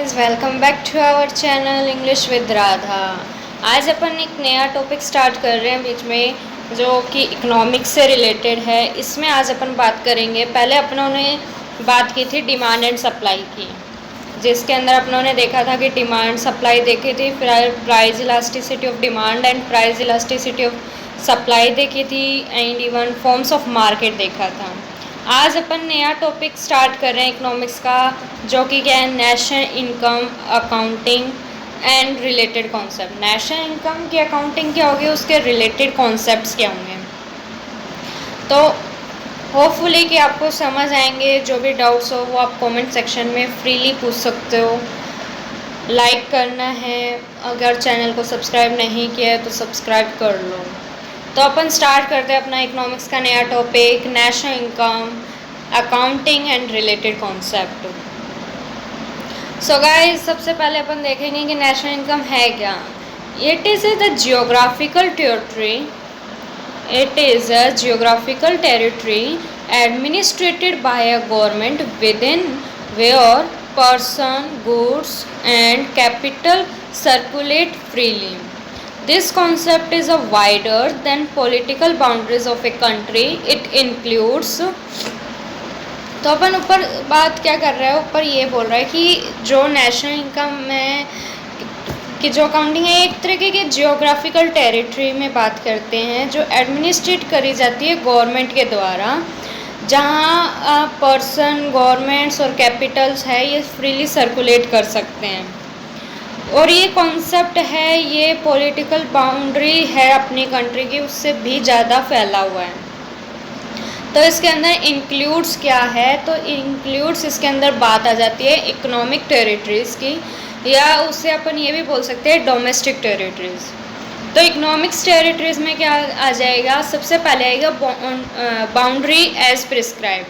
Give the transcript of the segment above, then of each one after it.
Guys, welcome back to our channel English with Radha. आज अपन एक नया टॉपिक स्टार्ट कर रहे हैं बीच में, जो कि इकोनॉमिक्स से रिलेटेड है। इसमें आज अपन बात करेंगे, पहले अपनों ने बात की थी डिमांड एंड सप्लाई की, जिसके अंदर अपनों ने देखा था कि डिमांड सप्लाई देखी थी, फिर price elasticity of demand and price elasticity of supply देखी थी, and even forms of market देखा था। आज अपन नया टॉपिक स्टार्ट कर रहे हैं इकोनॉमिक्स का, जो कि क्या है, national income accounting and related concept. National income की अकाउंटिंग क्या होगी, उसके रिलेटेड कॉन्सेप्ट्स क्या होंगे। तो होपफुली कि आपको समझ आएंगे। जो भी डाउट्स हो वो आप कमेंट सेक्शन में फ्रीली पूछ सकते हो। लाइक करना है, अगर चैनल को सब्सक्राइब नहीं किया है तो सब्सक्राइब कर लो। तो अपन स्टार्ट करते हैं अपना इकोनॉमिक्स का नया topic, national income accounting and related concept. So guys, सबसे पहले अपन देखेंगे कि नेशनल इनकम है क्या। It is the geographical territory administrated by a government within where person, goods and capital circulate freely. This concept is a wider than political boundaries of a country. It includes, तो अपन ऊपर बात क्या कर रहा है, ऊपर ये बोल रहा है कि जो नेशनल इनकम में कि जो अकाउंटिंग है, एक तरीके के जियोग्राफिकल टेरिटरी में बात करते हैं, जो एडमिनिस्ट्रेट करी जाती है गवर्नमेंट के द्वारा, जहाँ पर्सन, गवर्नमेंट्स और कैपिटल्स है, ये फ्रीली सर्कुलेट कर सकते हैं। और ये कॉन्सेप्ट है, ये पॉलिटिकल बाउंड्री है अपनी कंट्री की, उससे भी ज़्यादा फैला हुआ है। तो इसके अंदर इंक्लूड्स क्या है, तो इंक्लूड्स इसके अंदर बात आ जाती है इकोनॉमिक टेरिटरीज़ की, या उससे अपन ये भी बोल सकते हैं डोमेस्टिक टेरिटरीज़। तो इकोनॉमिक्स टेरिटरीज़ में क्या आ जाएगा, सबसे पहले आएगा बाउंड्री एज प्रिस्क्राइब,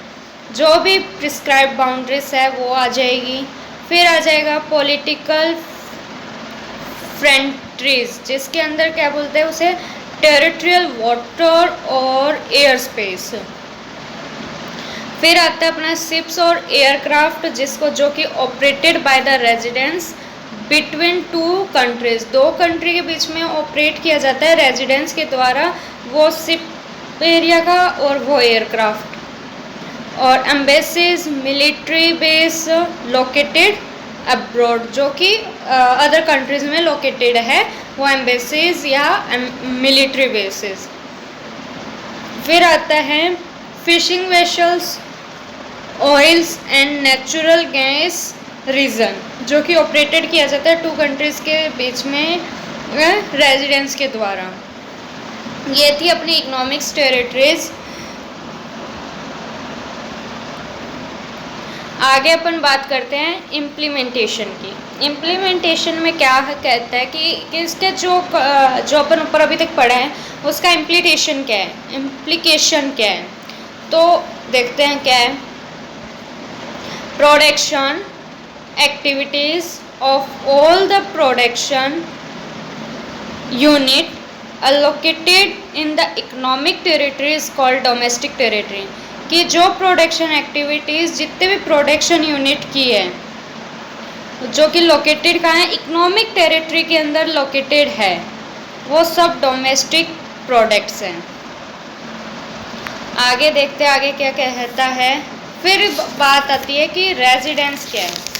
जो भी प्रिस्क्राइब बाउंड्रीज है वो आ जाएगी। फिर आ जाएगा पॉलिटिकल फ्रंट्रीज, जिसके अंदर क्या बोलते हैं उसे, टेरिटोरियल वाटर और एयर स्पेस। फिर आता है अपना शिप्स और एयरक्राफ्ट, जिसको जो कि operated by the residents between two countries, दो कंट्री के बीच में ऑपरेट किया जाता है रेजिडेंट्स के द्वारा, वो शिप एरिया का और वो एयरक्राफ्ट। और embassies, military base located abroad, जो कि अदर कंट्रीज में लोकेटेड है, वो एम्बेसीज या मिलिट्री बेसिस। फिर आता है fishing vessels, oils and natural gas region, जो कि ऑपरेटेड किया जाता है टू कंट्रीज़ के बीच में रेजिडेंट्स के द्वारा। ये थी अपनी इकोनॉमिक्स टेरिटरीज। आगे अपन बात करते हैं इम्प्लीमेंटेशन की। इम्प्लीमेंटेशन में क्या कहता है कि इसके जो अपन ऊपर अभी तक पढ़ा है, उसका इम्प्लीमेंटेशन क्या है, इम्प्लीकेशन क्या है, तो देखते हैं क्या है। Production activities of all the production unit allocated in the economic territory is called domestic territory। कि जो प्रोडक्शन एक्टिविटीज़, जितने भी प्रोडक्शन यूनिट की है, जो कि लोकेटेड कहाँ है, इकोनॉमिक टेरिटरी के अंदर लोकेटेड है, वो सब डोमेस्टिक प्रोडक्ट्स हैं। आगे देखते हैं आगे क्या कहता है। फिर बात आती है कि रेजिडेंस क्या है।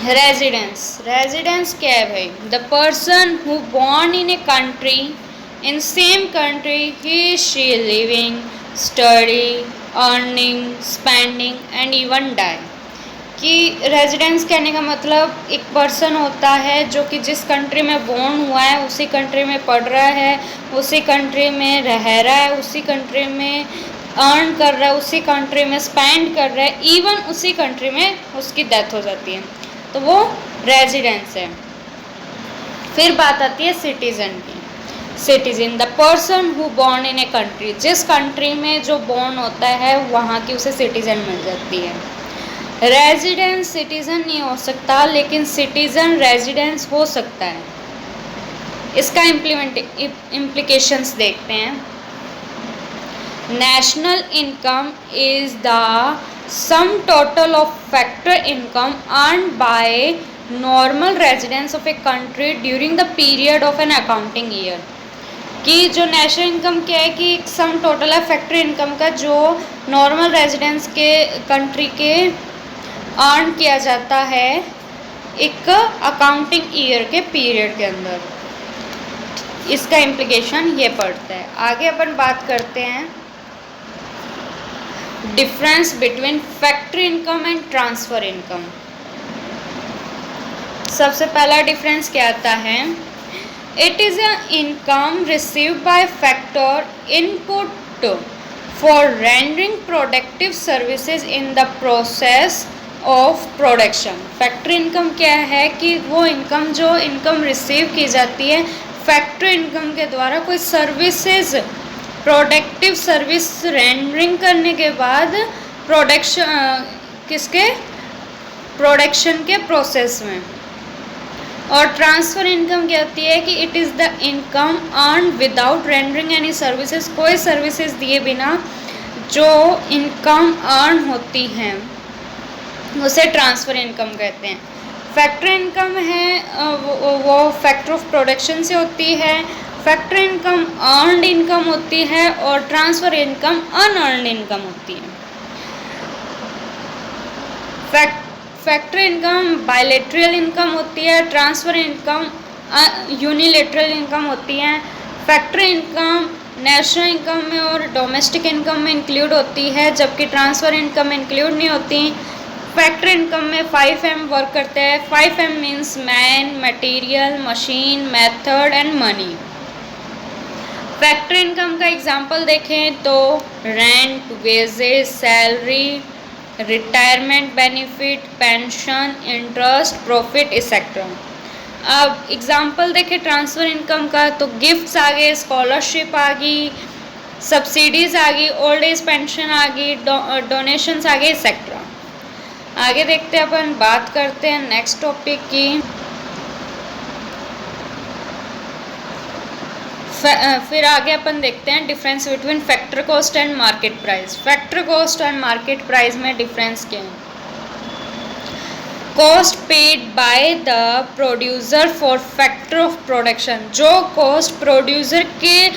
रेजिडेंस क्या है भाई, the person who born in a country, in same country ही she living, study, earning, spending and even die. कि रेजिडेंस कहने का मतलब एक पर्सन होता है जो कि जिस कंट्री में बॉर्न हुआ है, उसी कंट्री में पढ़ रहा है, उसी कंट्री में रह रहा है, उसी कंट्री में अर्न कर रहा है, उसी कंट्री में स्पेंड कर रहा है, इवन उसी कंट्री में उसकी डेथ हो जाती है, तो वो रेजिडेंस है। फिर बात आती है सिटीजन की। Citizen, the person who born in a country, जिस कंट्री में जो बॉर्न होता है वहाँ की उसे सिटीजन मिल जाती है। रेजिडेंस सिटीजन नहीं हो सकता, लेकिन सिटीजन रेजिडेंस हो सकता है। इसका इम्प्लीकेशंस देखते हैं। National income is the sum total of factor income earn by normal residence of a country during the period of an accounting year. कि जो नेशनल इनकम क्या है कि सम टोटल है फैक्टर इनकम का जो नॉर्मल रेजिडेंस के country के अर्न किया जाता है एक अकाउंटिंग ईयर के पीरियड के अंदर। इसका इम्प्लीकेशन ये पड़ता है। आगे अपन बात करते हैं difference between factor income and transfer income. सबसे पहला डिफरेंस क्या आता है, it is a income received by factor input for rendering productive services in the process of production. Factor income क्या है कि वो इनकम जो इनकम रिसीव की जाती है फैक्टर इनकम के द्वारा कोई सर्विसेज प्रोडक्टिव सर्विस रेंडरिंग करने के बाद प्रोडक्शन के प्रोसेस में। और ट्रांसफ़र इनकम क्या होती है कि it is the income earn without rendering any services, कोई सर्विसेज दिए बिना जो इनकम अर्न होती हैं उसे ट्रांसफ़र इनकम कहते हैं। फैक्टर इनकम है वो फैक्टर ऑफ प्रोडक्शन से होती है, फैक्टर इनकम अर्नड इनकम होती है और ट्रांसफ़र इनकम अनअर्नड इनकम होती है। फैक्टर इनकम बायलैटरल इनकम होती है, ट्रांसफ़र इनकम यूनिलैटरल इनकम होती है। फैक्टर इनकम नेशनल इनकम में और डोमेस्टिक इनकम में इंक्लूड होती है, जबकि ट्रांसफ़र इनकम में इंक्लूड नहीं होती। फैक्टर इनकम में 5M वर्क करते हैं। 5M means man, material, machine, method and money. Factor income का एग्जांपल देखें तो rent, wages, salary, retirement benefit, pension, interest, profit etcetera. अब एग्जांपल देखें ट्रांसफ़र इनकम का तो गिफ्ट्स आ गए, स्कॉलरशिप आ गई, सब्सिडीज़ आ गई, ओल्ड एज पेंशन आ गई, डोनेशंस आ गए एक्सेट्रा। आगे देखते हैं, अपन बात करते हैं नेक्स्ट टॉपिक की। फिर आगे अपन देखते हैं difference between factor cost and market price. Factor cost and market price में डिफरेंस क्या है? Cost paid by the producer for factor of production, जो कॉस्ट प्रोड्यूसर के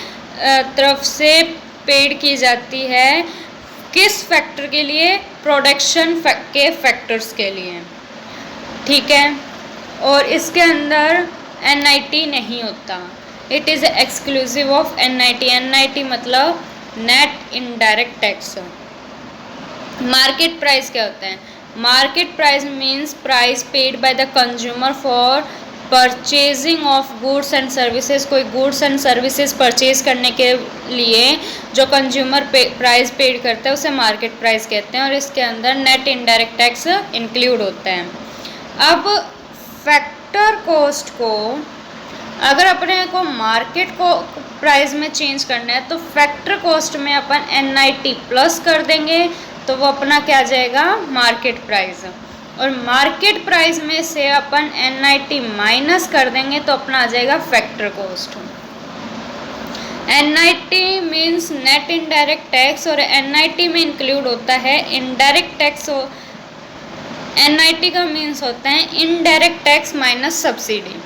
तरफ से पेड की जाती है किस फैक्टर के लिए? प्रोडक्शन के फैक्टर्स के लिए, ठीक है। और इसके अंदर NIT नहीं होता, it is exclusive of NIT। NIT मतलब net indirect tax. Market price क्या होता है? Market price means price paid by the consumer for purchasing of goods and services. कोई गुड्स एंड सर्विसेज परचेज करने के लिए जो कंज्यूमर प्राइस पेड करता है उसे मार्केट प्राइस कहते हैं, और इसके अंदर नेट इनडायरेक्ट टैक्स इंक्लूड होता है। अब फैक्टर कॉस्ट को अगर अपने को मार्केट को प्राइस में चेंज करना है तो फैक्टर कॉस्ट में अपन NIT प्लस कर देंगे तो वो अपना क्या आ जाएगा? Market price. और मार्केट प्राइस में से अपन NIT माइनस कर देंगे तो अपना आ जाएगा factor cost. NIT means net indirect tax और NIT में इंक्लूड होता है इनडायरेक्ट टैक्स। NIT का मीन्स होता है indirect tax minus subsidy.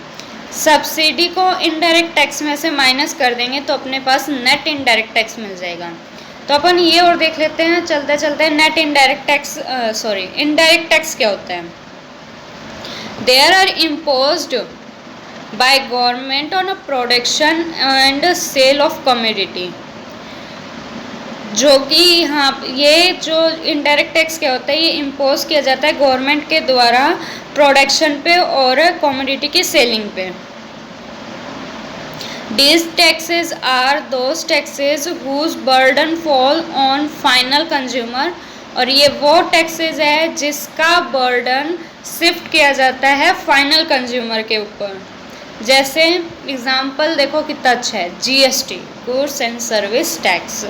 Subsidy को इनडायरेक्ट टैक्स में से माइनस कर देंगे तो अपने पास नेट इनडायरेक्ट टैक्स मिल जाएगा। तो अपन ये और देख लेते हैं चलते चलते net indirect tax indirect tax क्या होता है? There are imposed by government on a production and sale of commodity. जो कि यहाँ ये जो इनडायरेक्ट टैक्स क्या होता है, ये इम्पोज किया जाता है गवर्नमेंट के द्वारा प्रोडक्शन पे और कमोडिटी की सेलिंग पे। These taxes are those taxes whose burden fall on final consumer। और ये वो टैक्सेस है जिसका बर्डन शिफ्ट किया जाता है फाइनल कंज्यूमर के ऊपर। जैसे एग्जांपल देखो कितना अच्छा है, GST, goods and service tax.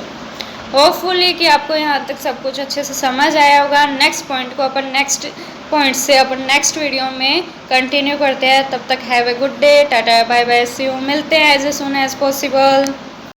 Hopefully कि आपको यहाँ तक सब कुछ अच्छे से समझ आया होगा। नेक्स्ट पॉइंट को अपन नेक्स्ट पॉइंट से अपन नेक्स्ट वीडियो में कंटिन्यू करते हैं। तब तक have a good day, tata bye bye, see you, मिलते हैं as a soon as possible.